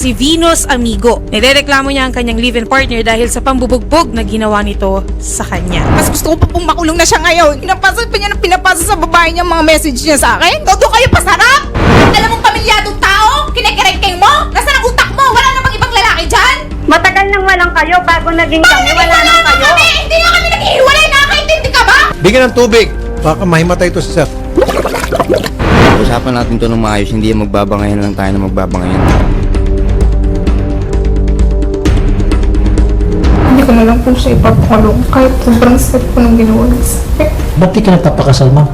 si Venus Amigo. Nirereklamo niya ang kanyang live-in partner dahil sa pambubugbog na ginawa nito sa kanya. Mas gusto ko pa pong makulong na siya ngayon. Pinapasa pa niya ng pinapasa sa babae niya mga message niya sa akin. Todo kayo pasarap! Alam mong pamilyadong tao? Kinekerengkeng mo? Nasaan ang utak mo? Wala namang ibang lalaki dyan? Matagal nang walang kayo bago naging kami. Wala nang kayo. Hindi nga kami naghihiwalay. Nakakaintindi ka ba? Bigyan ng tubig. Baka mahimatay ito si sir. Usapan natin to ng maayos, hindi yung magbabangayan lang tayo na magbabangayan. Hindi ko na lang po siya ipapakulong kahit sobrang sakit po ng ginawa niya sa akin. Ba't di ka nagpapakasal, ma'am?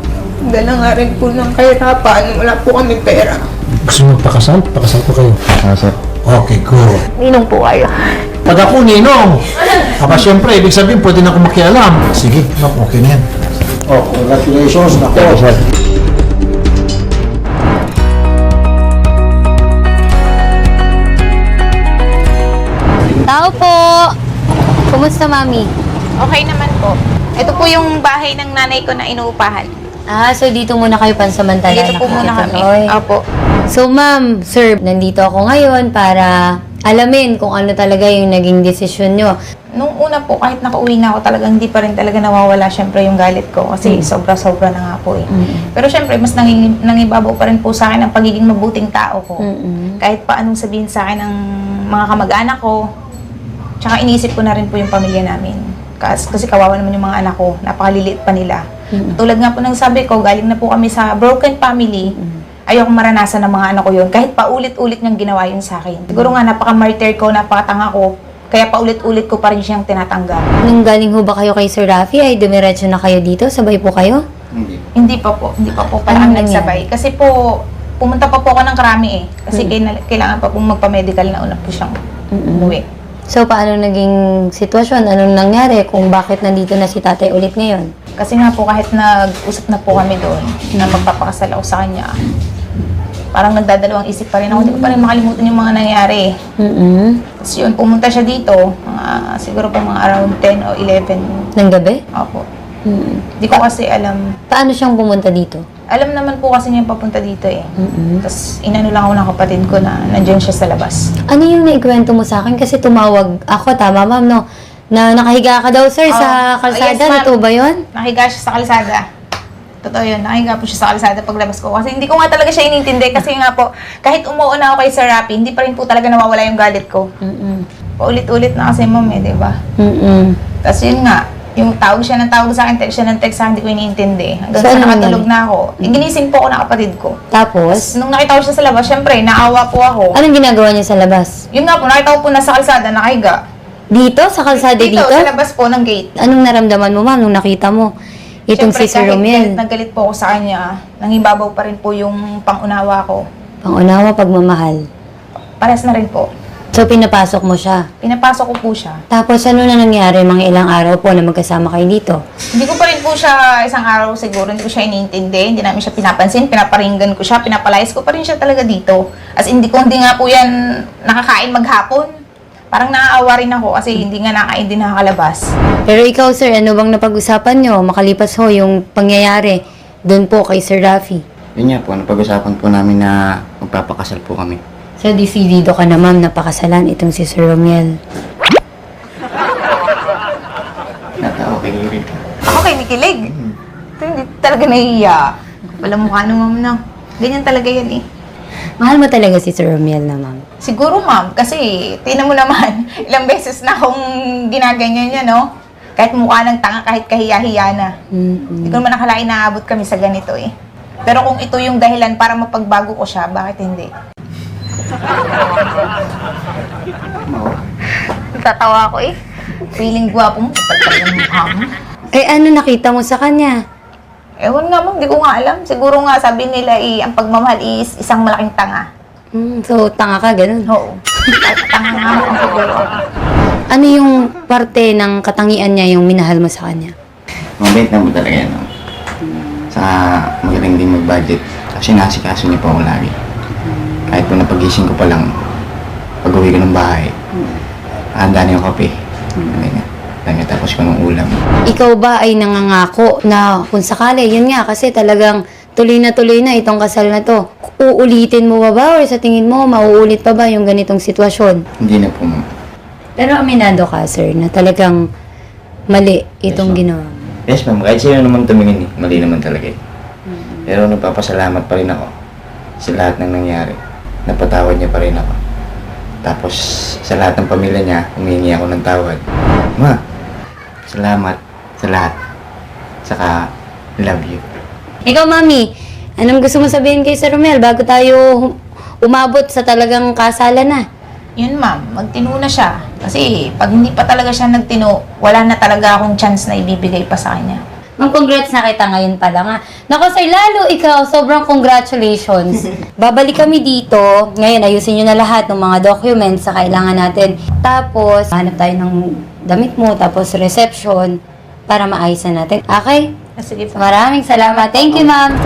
Dala nga rin po ng kahirapan. Wala po kami pera. Gusto mo magpakasal? Pakasal ko kayo. Sir. Okay, good. Ninong po kayo. Pag ako ninong, aba syempre, ibig sabihin pwede na akong makialam. Sige, ma'am, okay na yan. Oh, congratulations. Nako. Sir. Tao po! Kumusta, Mami? Okay naman po. Ito po yung bahay ng nanay ko na inuupahan. So dito muna kayo pansamantala. Dito po muna kami. nakikituloy. Opo. So, Ma'am, Sir, nandito ako ngayon para alamin kung ano talaga yung naging desisyon nyo. Nung una po, kahit nakauwi na ako, talagang hindi pa rin talaga nawawala syempre yung galit ko kasi sobra-sobra na nga po eh. Pero syempre, mas nangibabaw pa rin po sa akin ang pagiging mabuting tao ko. Kahit pa anong sabihin sa akin ng mga kamag-anak ko, tsaka iniisip ko na rin po yung pamilya namin. Kasi kawawa naman yung mga anak ko, napakaliliit pa nila. Tulad nga po ng sabi ko, galing na po kami sa broken family. Ayoko maranasan ng mga anak ko yun. Kahit paulit-ulit niyang ginawa yun sa akin. Siguro nga, napaka-martyr ko, napakatanga ko. Kaya paulit-ulit ko pa rin siyang tinatanggap. Nung galing ho ba kayo kay Sir Rafi, ay dumiretso na kayo dito? Sabay po kayo? Hindi. Hindi pa po pala Ano kami nagsabay. Kasi po, pumunta pa po ako ng Krami eh. Kasi kailangan pa pong magpa-medical na una po siyang umuwi. So, paano naging sitwasyon? Anong nangyari kung bakit nandito na si tatay ulit ngayon? Kasi nga po, kahit nag-usap na po kami doon, na magpapakasal ako sa kanya, parang nagdadalawang isip pa rin ako. Hindi ko pa rin makalimutan yung mga nangyari. Tapos yun, pumunta siya dito, siguro po mga around 10 o 11. Ng gabi? Opo. Hindi ko kasi alam. Paano siyang pumunta dito? Alam naman po kasi niya yung papunta dito eh. Tapos inano lang ako ng kapatid ko na nandiyan siya sa labas. Ano yung naikwento mo sa akin? Kasi tumawag ako, tama ma'am, no? Na nakahiga ka daw, sir, sa kalsada. Yes, ma'am. Totoo ba yun? Nakahiga siya sa kalsada. Totoo yun, nakahiga po siya sa kalsada paglabas ko. Kasi hindi ko nga talaga siya inintindi. Kasi nga po, kahit umuuna ako kay Sir Rapi, hindi pa rin po talaga nawawala yung galit ko. Paulit-ulit na kasi ma'am eh, di ba? Tapos yun nga, yung tawag siya ng tawag sa akin, text siya ng text sa akin, hindi ko iniintindi. Hanggang So, sa ano nakatulog nangyari? na ako. Ginising po ako ng kapatid ko. Tapos, Nung nakita ko siya sa labas, syempre, naawa po ako. anong ginagawa niya sa labas? Yun nga po, nakita ko po nasa kalsada, nakahiga. Dito? Sa kalsada dito? Sa labas po ng gate. Anong naramdaman mo, ma'am, nung nakita mo itong Siyempre, si Sir kahit Romiel? galit na galit po ako sa kanya, nangibabaw pa rin po yung pangunawa ko. Pangunawa, pagmamahal. Pares na rin po. So, pinapasok mo siya. Pinapasok ko po siya. Tapos, ano na nangyari mga ilang araw po na magkasama kayo dito? Hindi ko pa rin po siya isang araw siguro, hindi ko siya iniintindi, hindi namin siya pinapansin, pinaparinggan ko siya, pinapalayas ko pa rin siya talaga dito. As hindi nga po yan nakakain maghapon. Parang naaawa rin ako kasi hindi nga nakain din nakakalabas. Pero ikaw, sir, ano bang napag-usapan nyo? Makalipas ho yung pangyayari doon po kay Sir Rafi. Yun nga po, napag-usapan po namin na magpapakasal po kami. So, decidido ka na, ma'am, napakasalan itong si Sir Romiel. Natawa kay Liri. Ako kay nakikilig. Ito hindi talaga nahihiya. Walang mukha nung ma'am na. Ganyan talaga yan eh. Mahal mo talaga si Sir Romiel na, ma'am. Siguro ma'am, kasi tingnan mo naman, ilang beses na akong ginaganyan niya, no? Kahit mukha ng tanga, kahit kahiya-hiya na. Hindi ko naman nakalain na aabot kami sa ganito eh. Pero kung ito yung dahilan para mapagbago ko siya, bakit hindi? Tatawa ako eh. Feeling gwapo mo, kapal ka ng mukha mo. Eh, ano nakita mo sa kanya? Ewan nga ma'am, di ko nga alam. Siguro nga sabi nila ang pagmamahal is isang malaking tanga. So, tanga ka, ganun. Oo. Tanga nga mo ang siguro. Ano yung parte ng katangian niya yung minahal mo sa kanya? Mabait na po talaga yan. No? Saka magaling din mag-budget. Kasi nasikaso niya po ako lagi. Kahit po napagising ko pa lang, pag-uwi ko ng bahay, handa niya yung kape. Tapos ko ng ulam. Ikaw ba ay nangangako na kung sakali, yun nga, kasi talagang tuloy na itong kasal na to. Uulitin mo ba or sa tingin mo, mauulit pa ba yung ganitong sitwasyon? Hindi na po, ma'am. Pero aminado ka, sir, na talagang mali itong Yes, ginawa mo. Yes, ma'am. Kahit sino naman tumingin, mali naman talaga eh. Pero nagpapasalamat pa rin ako sa lahat ng nangyari. Napatawad niya pa rin ako. Tapos, sa lahat ng pamilya niya, humingi ako ng tawad. Ma, salamat sa lahat. Saka, love you. Ikaw, Mami, anong gusto mo sabihin kay Sir Romel bago tayo umabot sa talagang kasalan na? Yun ma'am, magtino na siya. Kasi pag hindi pa talaga siya nagtino, wala na talaga akong chance na ibibigay pa sa kanya. Ma'am, congrats na kita ngayon pa lang, ha. Naku, sir, lalo ikaw, sobrang congratulations. Babalik kami dito. Ngayon, ayusin nyo na lahat ng mga documents sa kailangan natin. Tapos, hanap tayo ng damit mo, tapos reception, para maayos na natin. Okay? Sige po. Maraming salamat. Thank you, ma'am.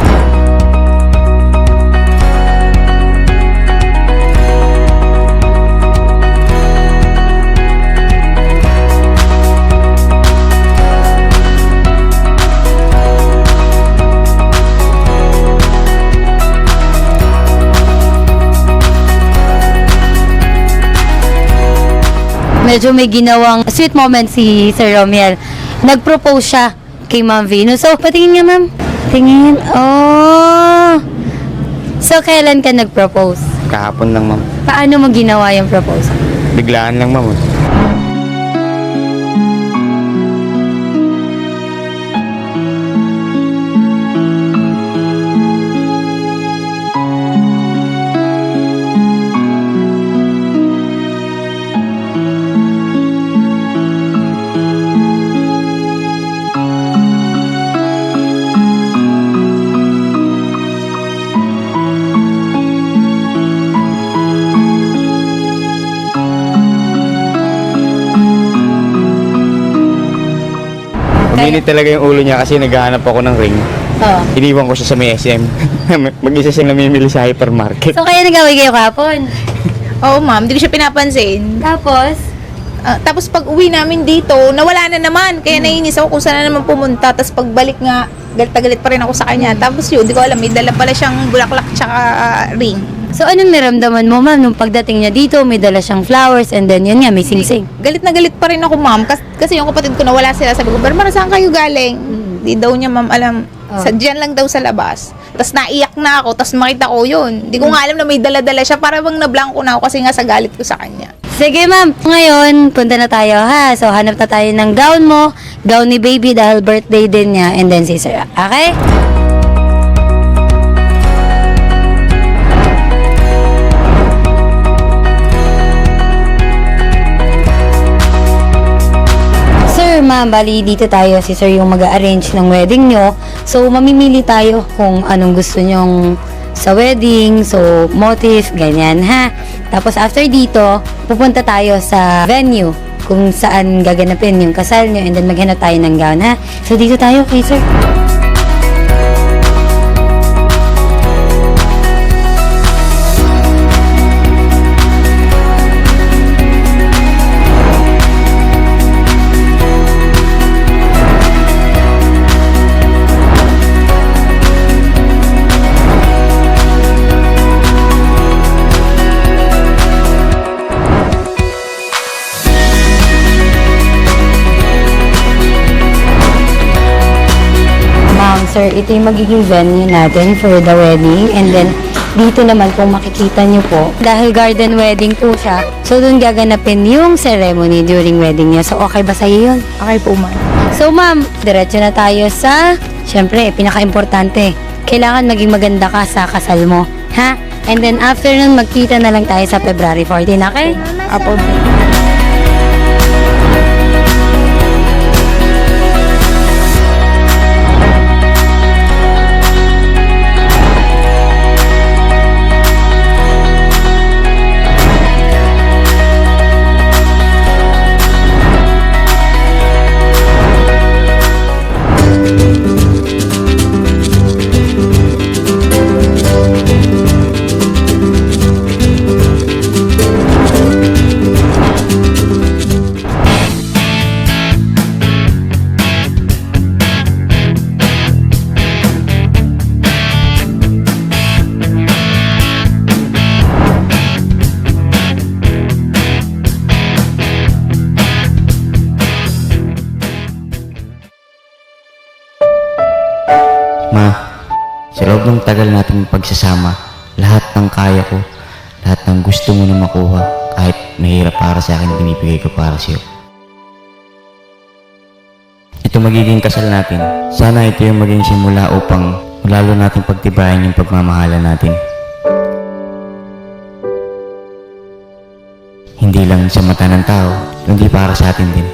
Medyo may ginawang sweet moment si Sir Romiel. Nag-propose siya kay Ma'am Venus. So, patingin nga, ma'am. Tingin. Oh! So, kailan ka nag-propose? Kahapon lang, ma'am. Paano mo ginawa yung proposal? Biglaan lang, ma'am. Uminit talaga yung ulo niya kasi naghahanap ako ng ring. Oo. Iniwan ko siya sa may SM. Mag-isa siyang namimili sa hypermarket. So, kaya nag-away kayo kahapon? Oo ma'am, hindi ko siya pinapansin. Tapos? Tapos pag uwi namin dito, nawala na naman. Kaya naiinis ako kung saan na naman pumunta. Tapos pagbalik nga, galit na galit pa rin ako sa kanya. Tapos yun, di ko alam, may dala pala siyang bulaklak tsaka ring. So, anong naramdaman mo, ma'am, nung pagdating niya dito, may dala siyang flowers, and then yun nga, may sing-sing. Galit na galit pa rin ako ma'am. Kasi yung kapatid ko nawala sila. Sabi ko, Barmar, saan kayo galing? Di daw niya ma'am alam. Sadyan lang daw sa labas. Tapos naiyak na ako. Tapos makita ko yun. Di ko nga alam na may dala-dala siya. Para bang nablangko na ako kasi nga sa galit ko sa kanya. Sige, ma'am. Ngayon, punta na tayo, ha? So, hanap na tayo ng gown mo, gown ni baby dahil birthday din niya, and then si Sir. Okay? Sir, ma'am, bali dito tayo. Si Sir yung mag-arrange ng wedding nyo. So, mamimili tayo kung anong gusto nyong sa wedding, so motif, ganyan, ha? Tapos after dito, pupunta tayo sa venue kung saan gaganapin yung kasal nyo, and then maghanap tayo ng gown, ha? So, dito tayo kay Sir. Sir, ito yung magiging venue natin for the wedding. And then, dito naman kung makikita nyo po, dahil garden wedding po siya, so doon gaganapin yung ceremony during wedding niya. So, okay ba sa'yo yun? Okay po ma'am. So, ma'am, diretso na tayo sa, syempre, pinaka-importante. Kailangan maging maganda ka sa kasal mo. Ha? And then, after nun, magkita na lang tayo sa February 14, okay? Apo. Ma, sa loob ng tagal nating pagsasama, lahat ng kaya ko, lahat ng gusto mo na makuha, kahit mahirap para sa akin, binibigay ko para sa'yo. Ito magiging kasal natin. Sana ito yung maging simula upang lalo nating pagtibayan yung pagmamahalan natin. Hindi lang sa mata ng tao, kundi para sa atin din.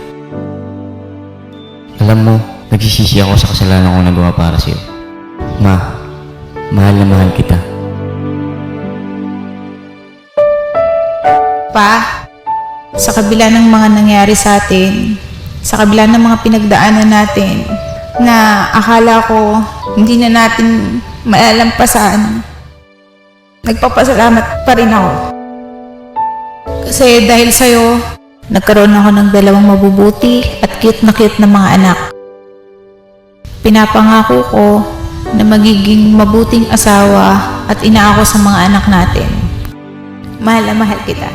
Alam mo, nagsisisi ako sa kasalanan ko nagawa para sa'yo. Ma, mahal na mahal kita. Pa, sa kabila ng mga nangyari sa atin, sa kabila ng mga pinagdaanan natin, na akala ko hindi na natin maalampasan, nagpapasalamat pa rin ako. Kasi dahil sa'yo, nagkaroon ako ng 2 mabubuti at cute na mga anak. Pinapangako ko na magiging mabuting asawa at ina ako sa mga anak natin. Mahal na mahal kita.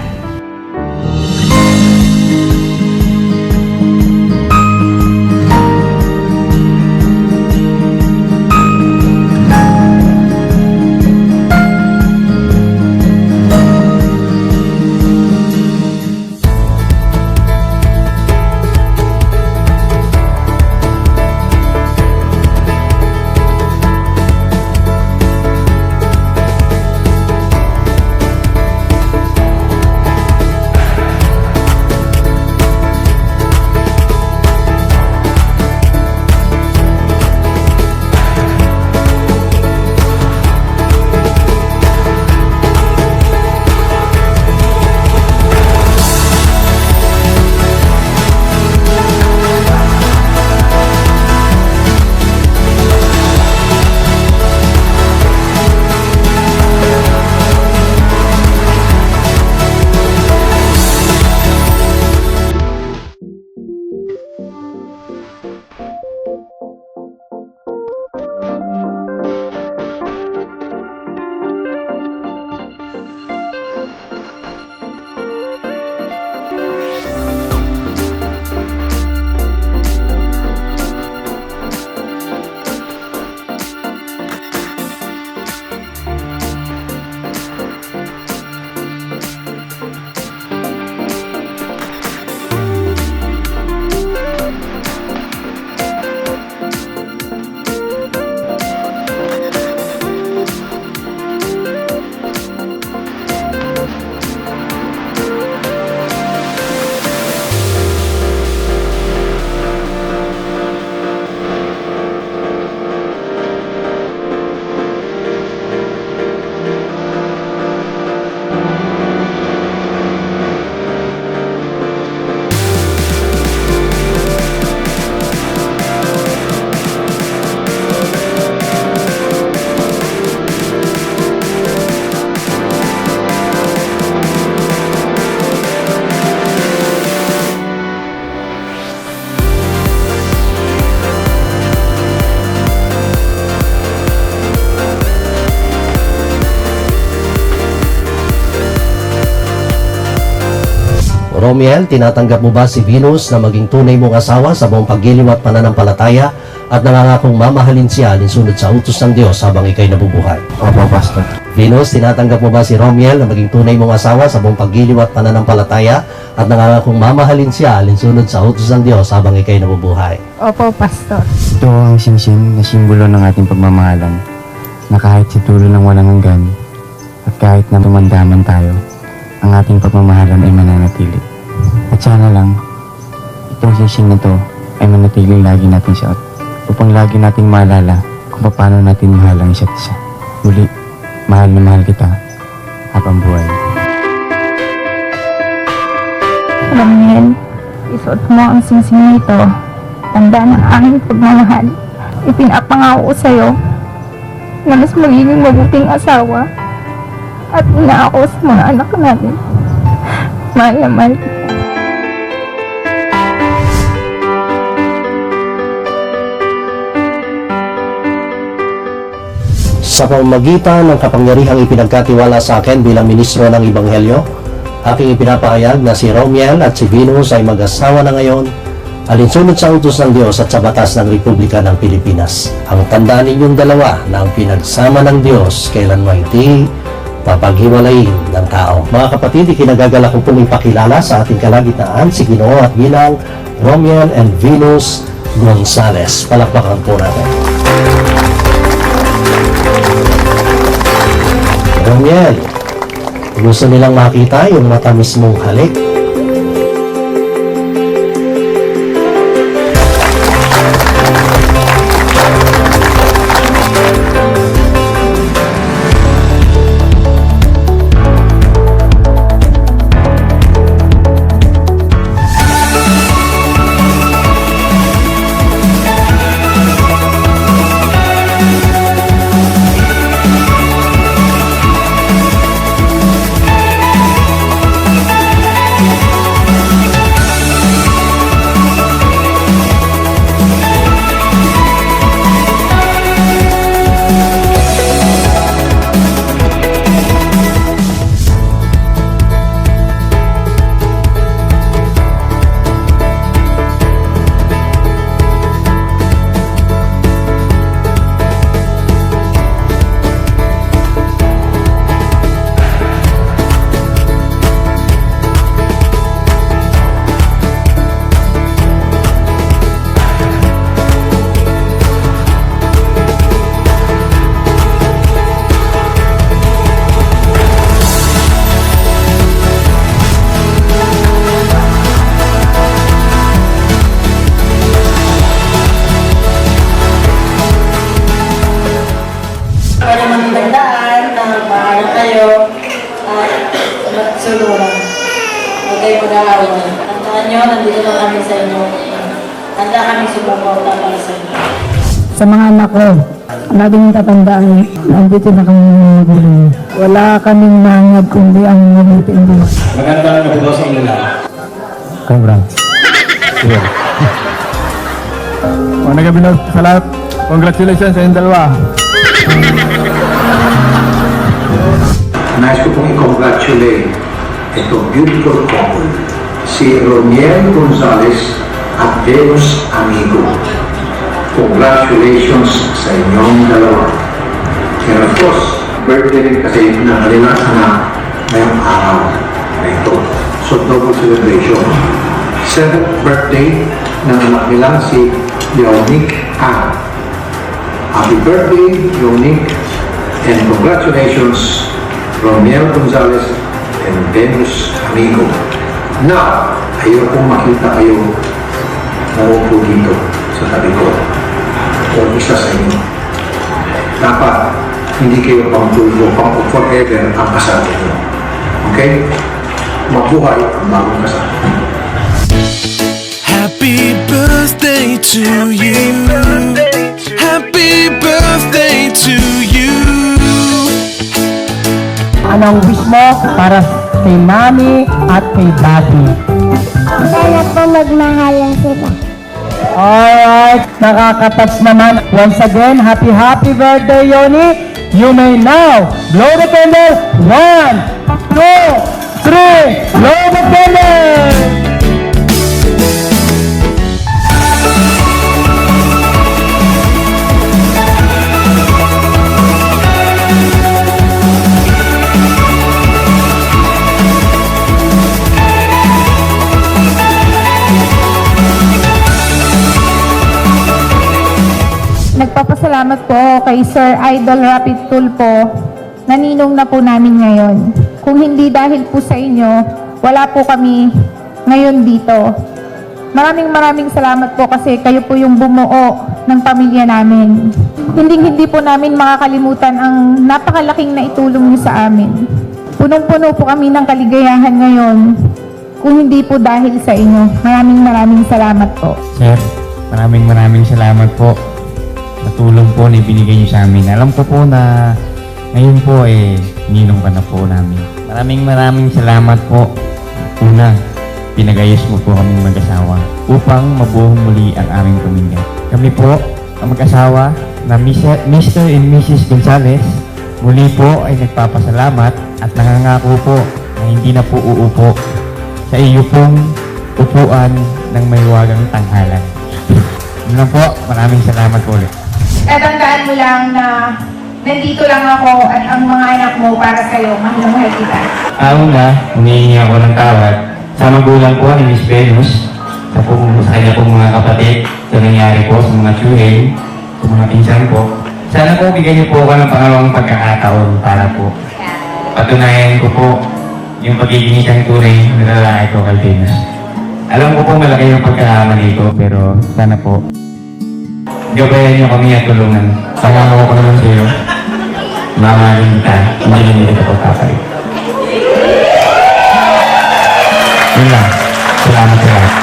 Romiel, tinatanggap mo ba si Venus na maging tunay mong asawa sa buong paggiliw at pananampalataya at nangangakong mamahalin siya alinsunod sa utos ng Diyos habang ikay nabubuhay? Opo, Pastor. Venus, tinatanggap mo ba si Romiel na maging tunay mong asawa sa buong paggiliw at pananampalataya at nangangakong mamahalin siya alinsunod sa utos ng Diyos habang ikay nabubuhay? Opo, Pastor. Ito ang singsing na simbolo ng ating pagmamahalan, na kahit sa dulo ng walang hanggan at kahit na tumandaman tayo, ang ating pagmamahalan ay mananatili. At sana lang, itong singsing na to ay manatiling lagi natin siya upang lagi nating maalala kung paano natin mahal ang isa't isa. Muli, mahal na mahal kita habang buhay. Romiel, isuot mo ang singsing nito. Tanda ng aming pagmamahal. Ipinapangako ko sa'yo na mas magiging mabuting asawa at ina ako sa mga anak natin. Mahal na mahal kita. Sa pamamagitan ng kapangyarihang ipinagkatiwala sa akin bilang ministro ng Ebanghelyo, aking ipinapahayag na si Romiel at si Venus ay mag-asawa na ngayon alinsunod sa utos ng Diyos at sa batas ng Republika ng Pilipinas. Ang tandaan ninyong dalawa na ang pinagsama ng Diyos kailanman hindi papaghiwalayin ng tao. Mga kapatid, ikinagagala ko pong ipakilala sa ating kalagitnaan si Ginoo at Ginang Romiel and Venus Gonzales. Palakpakan po natin. Romiel, gusto nilang makita yung matamis mong halik. Para magtandaan na maaari kayo at magsulungan. Huwag kayo mag-aaway. Tandaan nyo, nandito lang kami sa inyo. Handa kami sumuporta para sa inyo. Sa mga anak ko, lagi niyong tatandaan, nandito na kami magulang. Wala kaming nangad kundi ang mabuting Diyos. Magandang gabi sa inyo lahat. Congrats. Magandang gabi sa lahat. Congratulations sa inyong dalawa. Nais ko pong i-congratulate itong beautiful couple, si Romiel Gonzales at Venus Amigo. Congratulations sa inyong dalawa. And of course, birthday rin kasi ng kanilang anak ngayong araw na ito. So double celebration. 7th birthday ng anak nilang si Leonique Ang. Happy birthday, Leonique, and congratulations, Romiel Gonzales and Venus Amigo. Now, ayaw kong makita kayo naupo dito sa tabi ko o isa sa inyo. Dapat hindi kayo pang-tulgo, pang-forever ang kasal nyo. Okay? Mabuhay ang bagong kasal. Happy birthday to you. Happy birthday to you. Anong wish mo para kay Mami at kay Daddy? Sana po magmahalan sila. Alright, nakaka-touch naman. Once again, happy birthday, Yoni. You may now blow the candle. 1, 2, 3, blow the candle! Nagpapasalamat po kay Sir Idol Rapid Tulpo, naninong na po namin ngayon. Kung hindi dahil po sa inyo, wala po kami ngayon dito. Maraming salamat po kasi kayo po yung bumuo ng pamilya namin. Hindi po namin makakalimutan ang napakalaking naitulong niyo sa amin. Punong-puno po kami ng kaligayahan ngayon kung hindi po dahil sa inyo. Maraming salamat po. Sir, maraming salamat po sa tulong po na ibinigay niyo sa amin. Alam ko po na ngayon po ninong ka na po namin. Maraming salamat po. Una, pinagayos mo po kaming mag-asawa upang mabuong muli ang aming pamilya. Kami po, ang mag-asawa na Mr. and Mrs. Gonzales, muli po ay nagpapasalamat at nangangako po na hindi na po uupo sa iyo pong upuan ng may wagang tanghalan. Yun lang po, maraming salamat po ulit. Tatandaan mo lang na nandito lang ako at ang mga anak mo para sa'yo. Mahal kita. Una, humihingi ako ng tawad sa magulang po ni Miss Venus, sa kanya pong mga kapatid, sa nangyari po sa mga tsuhin, sa mga pinsan po. Sana po bigyan niyo po ako ng pangalawang pagkakataon para po patunayan ko po yung pagiging isang tunay na lalaki ko kay Venus. Alam ko po malaki yung pagkakamali ko, pero sana po gabayan niyo kami at tulungan. Pangako ko naman sa iyo, mamahalin kita, hindi kita pagpapalit. Yun lang. Salamat sa lahat.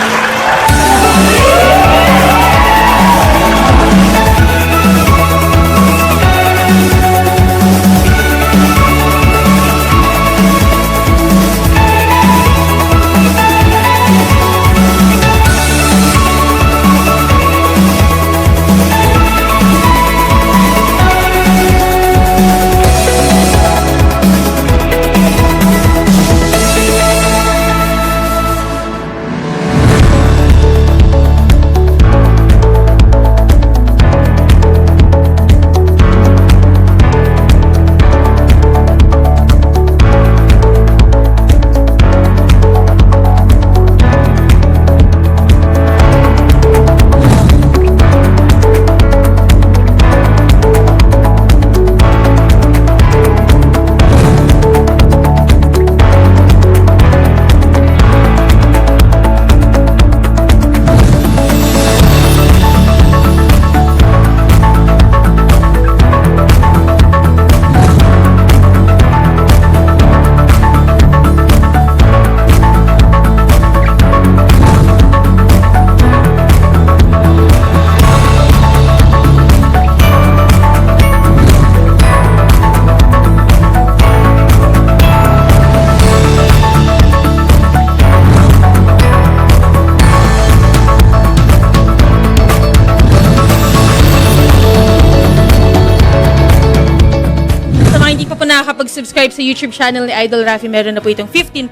nakakapag-subscribe sa YouTube channel ni Idol Rafi, meron na po itong 15.2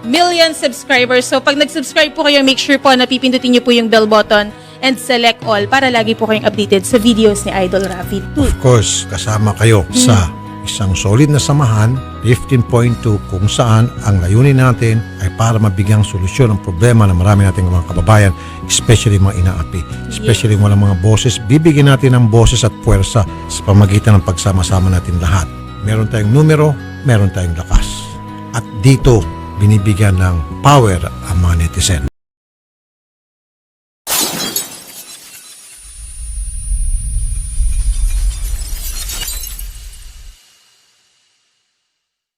million subscribers. So pag nag-subscribe po kayo, make sure po na pipindutin niyo po yung bell button and select all para lagi po kayong updated sa videos ni Idol Rafi. Of course, kasama kayo sa isang solid na samahan, 15.2, kung saan ang layunin natin ay para mabigyang solusyon ang problema ng marami nating mga kababayan, especially mga inaapi, especially walang mga boses. Bibigyan natin ng boses at puwersa sa pamagitan ng pagsama-sama natin lahat. Meron tayong numero, meron tayong lakas. At dito, binibigyan ng power ang mga netizen.